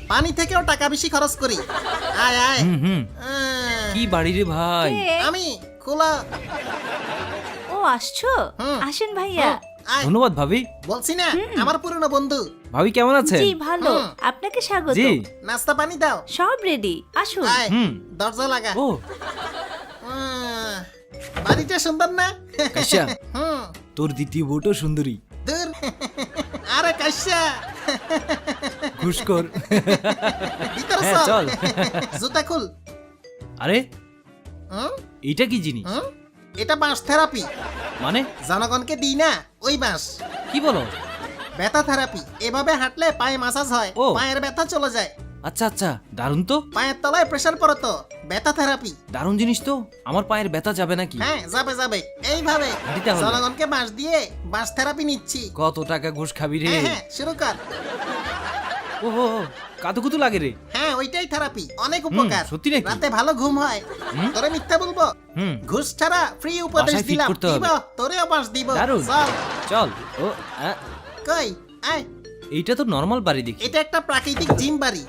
পানি থেকেও টাকা বেশি খরচ করি। আয় আয়। কি বাড়ি রে ভাই? কে? আমি খোলা। ও আসছো? হুম। আসেন ভাইয়া। আয়। ধন্যবাদ ভাবি। বলছি না আমার পুরনো বন্ধু। ভাবি কেমন আছেন? জি ভালো। হুম। আপনাকে স্বাগত। জি। নাস্তা পানি দাও। সব রেডি, আসুন। আয়। হুম। দরজা লাগা। ও বাড়িটা সুন্দর না? কাশ্যা, হুম। তোর দ্বিতীয় বউটাও সুন্দরী। দূর। আরে কাশ্যা, ঘুষখোর। ভিতরে হ্যাঁ, চল। জুতা খুল। আরে হুম? এইটা কি জিনিস? হুম? এটা বাঁশ থেরাপি। মানে জনগণকে দিই না ওই বাঁশ। কি বলো? ব্যথা থেরাপি। এভাবে হাঁটলে পায়ে মাসাজ হয়, ও। পায়ের ব্যথা চলে যায়। আচ্ছা আচ্ছা, দারুণ তো। পায়ের তলায় প্রেসার পড়ে তো, ব্যথা থেরাপি। দারুণ জিনিস তো। আমার পায়ের ব্যথা যাবে নাকি? হ্যাঁ যাবে যাবে। এইভাবে হাঁটি তাহলে। জনগণকে বাঁশ দিয়ে বাঁশ থেরাপি নিচ্ছি। কত টাকা ঘুষ খাবি রে? হ্যাঁ হ্যাঁ শুরু কর। ও হো হো, কাতুকুতু লাগে রে। হ্যাঁ ওইটাই থেরাপি, অনেক উপকার। সত্যি নাকি? রাতে ভালো ঘুম হয়। হুম? তোরে মিথ্যা বলবো? হুম। ঘুষ ছাড়া ফ্রি উপদেশ বাসায় fit দিলাম। করতে হবে। দিব, তোরেও বাঁশ দিব। দারুণ। চল। চল। ও আ, কই আয়। এইটা তো নর্মাল বাড়ি দেখি। এটা একটা প্রাকৃতিক জিম বাড়ি।